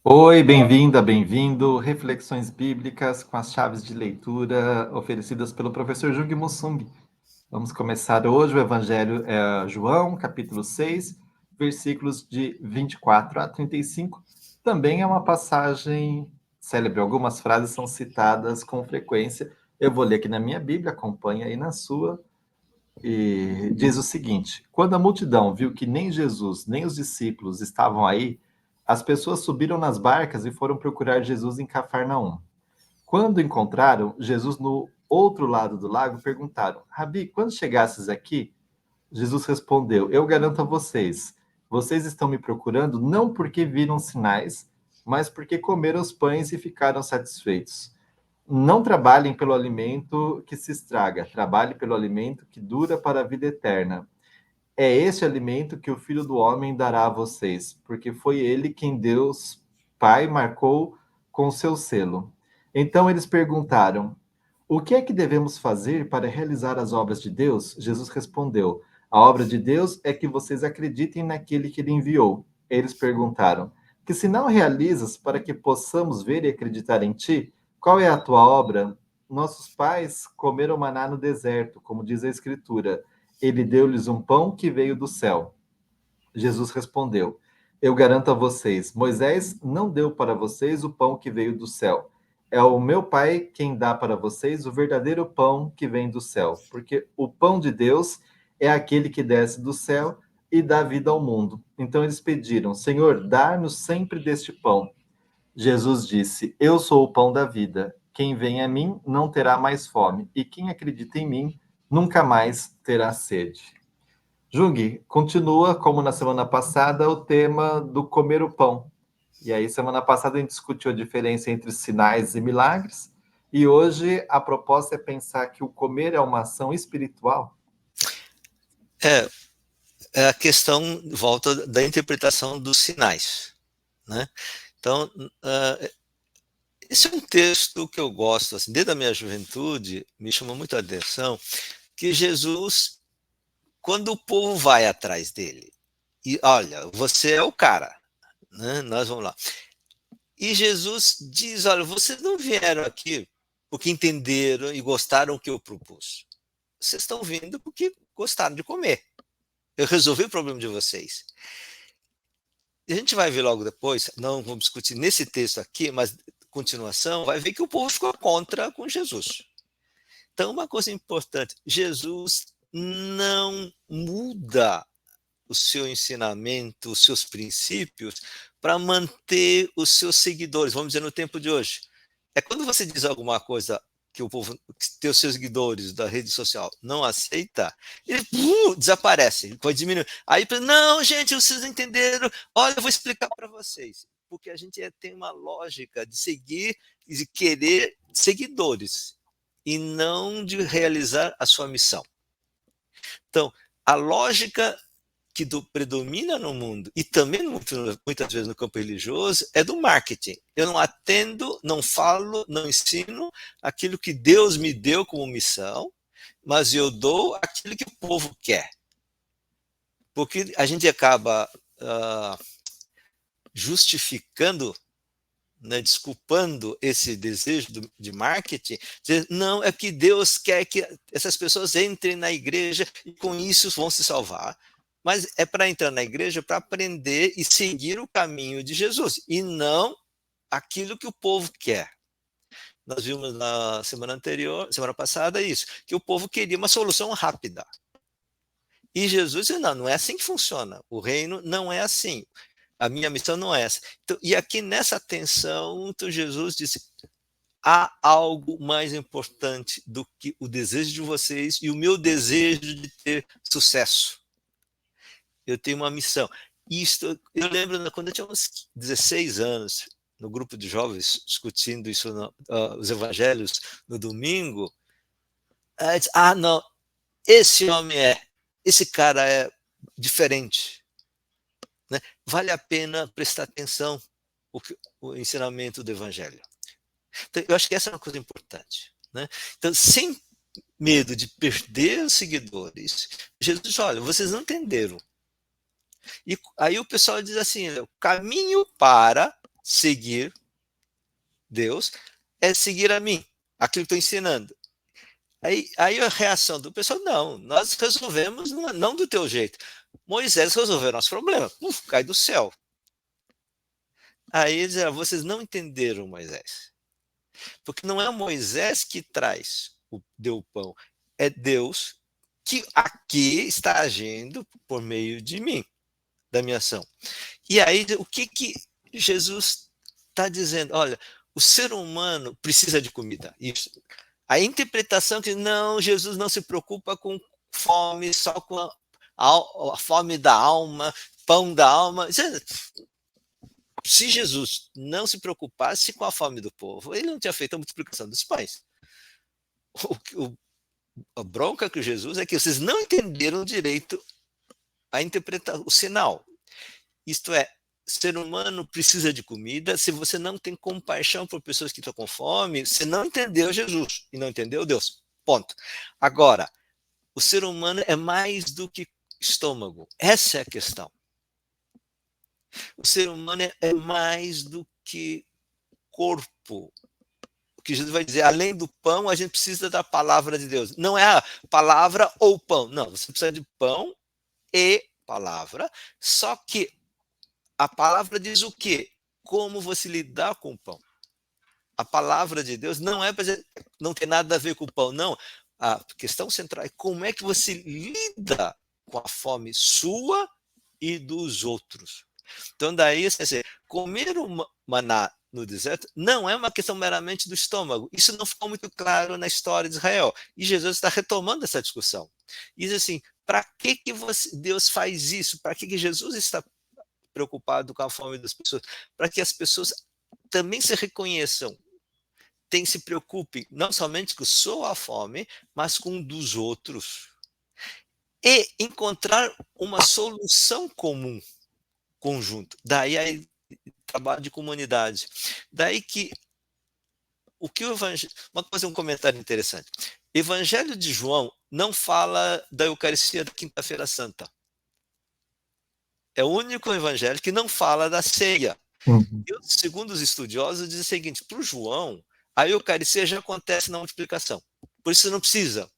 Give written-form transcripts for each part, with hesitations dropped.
Oi, bem-vinda, bem-vindo. Reflexões bíblicas com as chaves de leitura oferecidas pelo professor Jung Mussung. Vamos começar hoje o Evangelho João, capítulo 6, versículos de 24 a 35. Também é uma passagem célebre. Algumas frases são citadas com frequência. Eu vou ler aqui na minha Bíblia, acompanha aí na sua. E diz o seguinte: quando a multidão viu que nem Jesus nem os discípulos estavam aí, as pessoas subiram nas barcas e foram procurar Jesus em Cafarnaum. Quando encontraram Jesus no outro lado do lago, perguntaram: Rabi, quando chegasses aqui? Jesus respondeu: eu garanto a vocês, vocês estão me procurando não porque viram sinais, mas porque comeram os pães e ficaram satisfeitos. Não trabalhem pelo alimento que se estraga, trabalhe pelo alimento que dura para a vida eterna. É esse alimento que o Filho do Homem dará a vocês, porque foi ele quem Deus Pai marcou com seu selo. Então eles perguntaram: o que é que devemos fazer para realizar as obras de Deus? Jesus respondeu: a obra de Deus é que vocês acreditem naquele que ele enviou. Eles perguntaram: que sinal realizas para que possamos ver e acreditar em ti? Qual é a tua obra? Nossos pais comeram maná no deserto, como diz a Escritura. Ele deu-lhes um pão que veio do céu. Jesus respondeu: eu garanto a vocês, Moisés não deu para vocês o pão que veio do céu. É o meu Pai quem dá para vocês o verdadeiro pão que vem do céu, porque o pão de Deus é aquele que desce do céu e dá vida ao mundo. Então eles pediram: Senhor, dá-nos sempre deste pão. Jesus disse: eu sou o pão da vida. Quem vem a mim não terá mais fome, e quem acredita em mim nunca mais terá sede. Jung, continua, como na semana passada, o tema do comer o pão. E aí, semana passada, a gente discutiu a diferença entre sinais e milagres. E hoje a proposta é pensar que o comer é uma ação espiritual. É, a questão volta da interpretação dos sinais, né? Então, esse é um texto que eu gosto, assim, desde a minha juventude, me chamou muito a atenção, que Jesus, quando o povo vai atrás dele, e olha, você é o cara, né? Nós vamos lá. E Jesus diz, olha, vocês não vieram aqui porque entenderam e gostaram do que eu propus. Vocês estão vindo porque gostaram de comer. Eu resolvi o problema de vocês. E a gente vai ver logo depois, não vamos discutir nesse texto aqui, mas continuação, vai ver que o povo ficou contra com Jesus. Então, uma coisa importante, Jesus não muda o seu ensinamento, os seus princípios, para manter os seus seguidores, vamos dizer, no tempo de hoje. É quando você diz alguma coisa que o povo, que teus seguidores da rede social não aceita, ele desaparece, pode diminuir. Aí, não, gente, vocês entenderam, olha, eu vou explicar para vocês. Porque a gente tem uma lógica de seguir e de querer seguidores, e não de realizar a sua missão. Então, a lógica que predomina no mundo e também muitas vezes no campo religioso é do marketing. Eu não atendo, não falo, não ensino aquilo que Deus me deu como missão, mas eu dou aquilo que o povo quer. Porque a gente acaba justificando, né, desculpando esse desejo de marketing, dizer, não, é que Deus quer que essas pessoas entrem na igreja e com isso vão se salvar. Mas é para entrar na igreja para aprender e seguir o caminho de Jesus, e não aquilo que o povo quer. Nós vimos na semana anterior, semana passada, isso, que o povo queria uma solução rápida. E Jesus disse, não, não é assim que funciona. O reino não é assim. A minha missão não é essa. Então, e aqui nessa tensão, então Jesus disse, há algo mais importante do que o desejo de vocês e o meu desejo de ter sucesso. Eu tenho uma missão. Isto, eu lembro quando eu tinha uns 16 anos, no grupo de jovens, discutindo isso, os evangelhos no domingo, eu disse, não, esse cara é diferente. Né? Vale a pena prestar atenção o ensinamento do evangelho. Então, eu acho que essa é uma coisa importante. Né? Então, sem medo de perder os seguidores, Jesus diz, olha, vocês não entenderam. E aí o pessoal diz assim, o caminho para seguir Deus é seguir a mim, aquilo que estou ensinando. Aí a reação do pessoal, não, nós resolvemos não do teu jeito. Moisés resolveu nosso problema, cai do céu. Aí eles disseram, vocês não entenderam Moisés. Porque não é Moisés que deu o pão, é Deus que aqui está agindo por meio de mim, da minha ação. E aí, o que Jesus está dizendo? Olha, o ser humano precisa de comida. Isso. A interpretação que não, Jesus não se preocupa com fome, só com a fome da alma, pão da alma. Se Jesus não se preocupasse com a fome do povo, ele não tinha feito a multiplicação dos pães. A bronca que Jesus é que vocês não entenderam direito a interpretar o sinal. Isto é, o ser humano precisa de comida. Se você não tem compaixão por pessoas que estão com fome, você não entendeu Jesus e não entendeu Deus. Ponto. Agora, o ser humano é mais do que estômago. Essa é a questão. O ser humano é mais do que corpo. O que Jesus vai dizer, além do pão, a gente precisa da palavra de Deus. Não é a palavra ou pão. Não, você precisa de pão e palavra. Só que a palavra diz o quê? Como você lidar com o pão. A palavra de Deus não é para não tem nada a ver com o pão, não. A questão central é como é que você lida com a fome sua e dos outros. Então, daí, assim, comer o maná no deserto não é uma questão meramente do estômago. Isso não ficou muito claro na história de Israel. E Jesus está retomando essa discussão. E diz assim, para que Deus faz isso? Para que Jesus está preocupado com a fome das pessoas? Para que as pessoas também se reconheçam, se preocupem não somente com sua fome, mas com dos outros. E encontrar uma solução comum, conjunto. Daí aí trabalho de comunidade. Daí que o Evangelho, um comentário interessante. Evangelho de João não fala da Eucaristia da Quinta-feira Santa. É o único evangelho que não fala da ceia. Uhum. E, segundo os estudiosos, diz o seguinte, para o João, a Eucaristia já acontece na multiplicação. Por isso não precisa.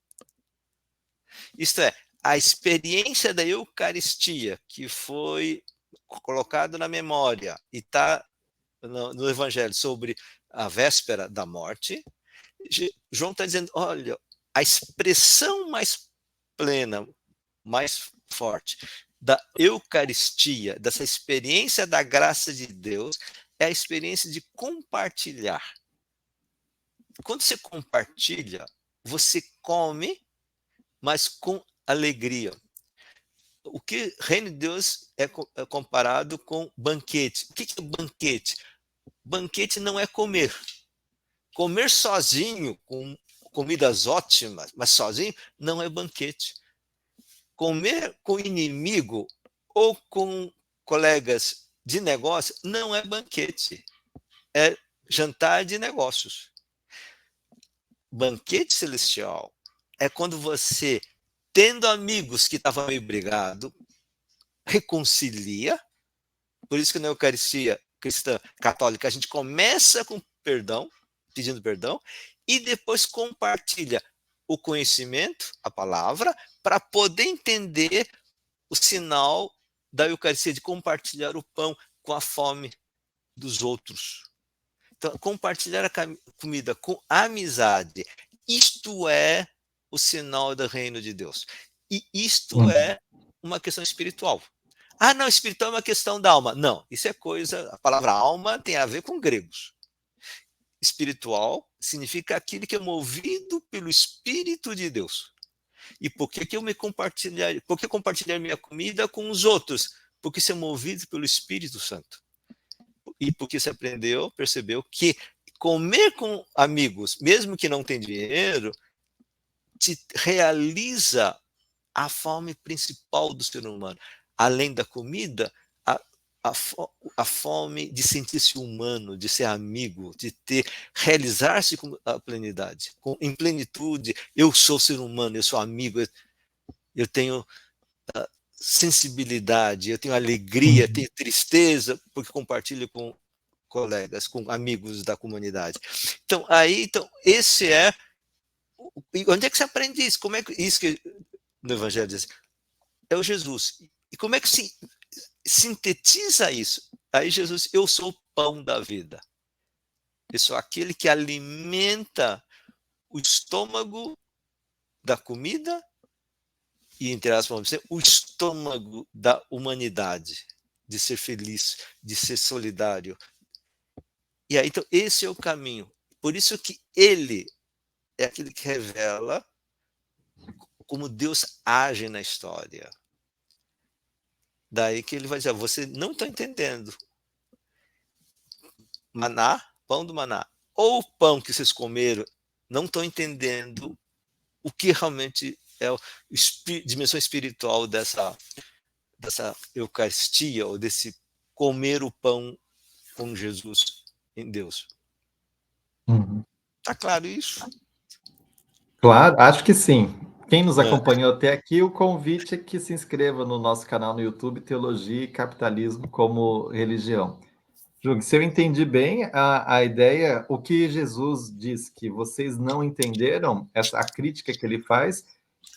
Isto é, a experiência da Eucaristia que foi colocado na memória e está no Evangelho sobre a véspera da morte, João está dizendo, olha, a expressão mais plena, mais forte da Eucaristia, dessa experiência da graça de Deus, é a experiência de compartilhar. Quando você compartilha, você come, mas com alegria. O que Reino de Deus é comparado com banquete. O que é banquete? Banquete não é comer. Comer sozinho, com comidas ótimas, mas sozinho, não é banquete. Comer com inimigo ou com colegas de negócio não é banquete. É jantar de negócios. Banquete celestial é quando você, tendo amigos que estavam meio brigados, reconcilia. Por isso que na Eucaristia cristã católica a gente começa com perdão, pedindo perdão, e depois compartilha o conhecimento, a palavra, para poder entender o sinal da Eucaristia, de compartilhar o pão com a fome dos outros. Então, compartilhar a comida com amizade, isto é o sinal do reino de Deus. E isto é uma questão espiritual. Ah, não, espiritual é uma questão da alma. Não, isso é coisa, a palavra alma tem a ver com gregos. Espiritual significa aquele que é movido pelo Espírito de Deus. E por que compartilhar minha comida com os outros? Porque você é movido pelo Espírito Santo. E porque você percebeu que comer com amigos, mesmo que não tem dinheiro, te realiza a fome principal do ser humano. Além da comida, a fome de sentir-se humano, de ser amigo, de realizar-se com a plenidade, em plenitude. Eu sou ser humano, eu sou amigo, eu tenho sensibilidade, eu tenho alegria, tenho tristeza, porque compartilho com colegas, com amigos da comunidade. Então, esse é. Onde é que se aprende isso? Como é que isso que no Evangelho diz? É o Jesus. E como é que se sintetiza isso? Aí Jesus, eu sou o pão da vida. Eu sou aquele que alimenta o estômago da comida e, entre aspas, vamos dizer, o estômago da humanidade, de ser feliz, de ser solidário. E aí, então, esse é o caminho. Por isso que ele é aquele que revela como Deus age na história. Daí que ele vai dizer, você não está entendendo. Maná, pão do maná, ou o pão que vocês comeram, não estão entendendo o que realmente é a dimensão espiritual dessa Eucaristia, ou desse comer o pão com Jesus em Deus. Uhum. Tá claro isso? Claro, acho que sim. Quem nos É. acompanhou até aqui, o convite é que se inscreva no nosso canal no YouTube, Teologia e Capitalismo como Religião. Jung, se eu entendi bem a ideia, o que Jesus diz que vocês não entenderam, a crítica que ele faz,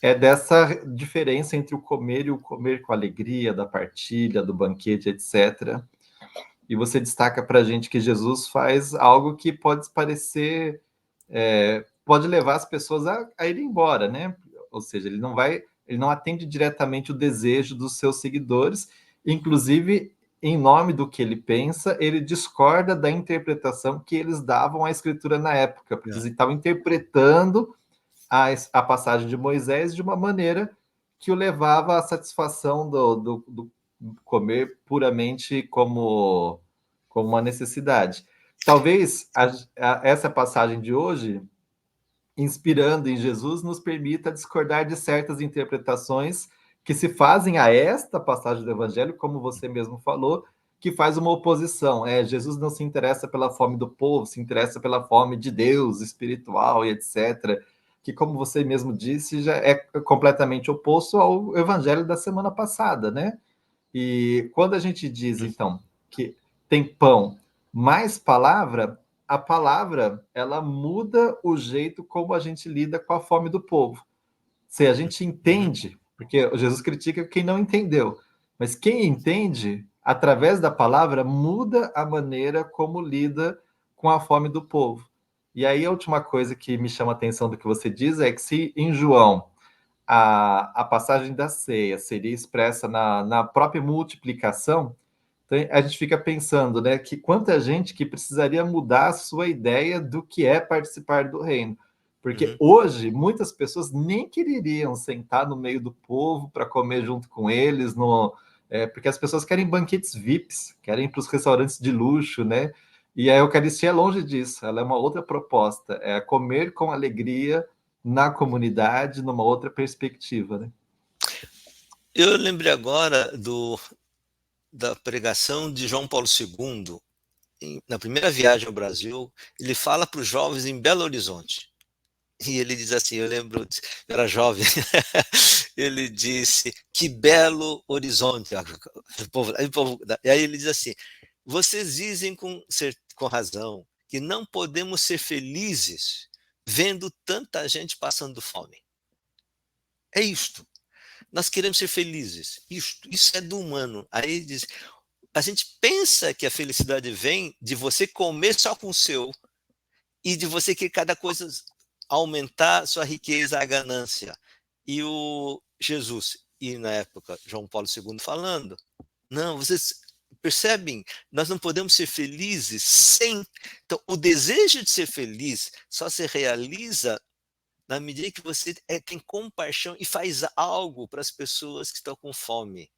é dessa diferença entre o comer e o comer com alegria, da partilha, do banquete, etc. E você destaca para a gente que Jesus faz algo que pode parecer, pode levar as pessoas a ir embora, né? Ou seja, ele não atende diretamente o desejo dos seus seguidores, inclusive em nome do que ele pensa, ele discorda da interpretação que eles davam à escritura na época, porque eles estavam interpretando a passagem de Moisés de uma maneira que o levava à satisfação do comer puramente como uma necessidade. Talvez essa passagem de hoje, inspirando em Jesus, nos permita discordar de certas interpretações que se fazem a esta passagem do Evangelho, como você mesmo falou, que faz uma oposição. Jesus não se interessa pela fome do povo, se interessa pela fome de Deus, espiritual e etc. Que, como você mesmo disse, já é completamente oposto ao Evangelho da semana passada, né? E quando a gente diz, então, que tem pão mais palavra, a palavra ela muda o jeito como a gente lida com a fome do povo. Se a gente entende, porque Jesus critica quem não entendeu, mas quem entende, através da palavra, muda a maneira como lida com a fome do povo. E aí a última coisa que me chama a atenção do que você diz é que se em João a passagem da ceia seria expressa na própria multiplicação, então a gente fica pensando, né, que quanta gente que precisaria mudar a sua ideia do que é participar do reino. Porque hoje muitas pessoas nem quereriam sentar no meio do povo para comer junto com eles, porque as pessoas querem banquetes VIPs, querem ir para os restaurantes de luxo, né? E a Eucaristia é longe disso, ela é uma outra proposta, é comer com alegria na comunidade, numa outra perspectiva, né? Eu lembrei agora da pregação de João Paulo II, na primeira viagem ao Brasil. Ele fala para os jovens em Belo Horizonte. E ele diz assim, eu lembro, eu era jovem, ele disse, que belo horizonte. E aí ele diz assim, vocês dizem com razão que não podemos ser felizes vendo tanta gente passando fome. É isto. Nós queremos ser felizes. Isso é do humano. Aí diz, a gente pensa que a felicidade vem de você comer só com o seu e de você querer cada coisa aumentar sua riqueza, a ganância. E o Jesus, e na época João Paulo II falando, não, vocês percebem, nós não podemos ser felizes sem. Então, o desejo de ser feliz só se realiza na medida que você tem compaixão e faz algo para as pessoas que estão com fome.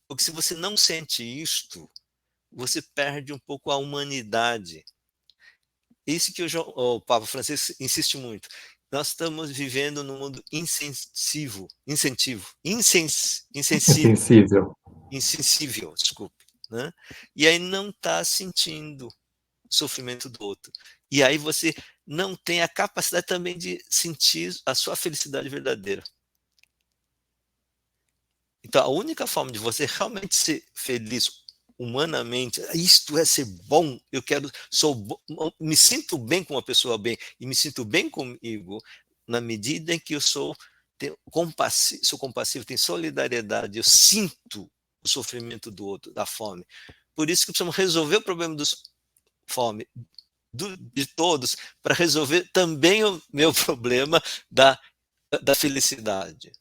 Porque se você não sente isto, você perde um pouco a humanidade. Isso que o Papa Francisco insiste muito. Nós estamos vivendo num mundo Insensível. insensível, desculpe, né? E aí não está sentindo o sofrimento do outro. E aí você não tem a capacidade também de sentir a sua felicidade verdadeira. Então, a única forma de você realmente ser feliz humanamente, isto é ser bom, eu quero, me sinto bem com uma pessoa bem, e me sinto bem comigo, na medida em que eu sou compassivo, tenho solidariedade, eu sinto o sofrimento do outro, da fome. Por isso que precisamos resolver o problema da fome de todos, para resolver também o meu problema da felicidade.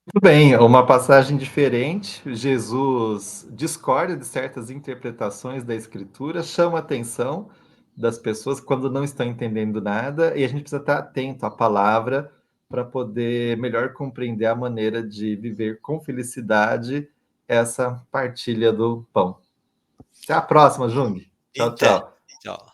Tudo bem, uma passagem diferente. Jesus discorda de certas interpretações da Escritura, chama a atenção das pessoas quando não estão entendendo nada, e a gente precisa estar atento à palavra para poder melhor compreender a maneira de viver com felicidade essa partilha do pão. Até a próxima, Jung. Tchau, Entende? tchau. Tchau.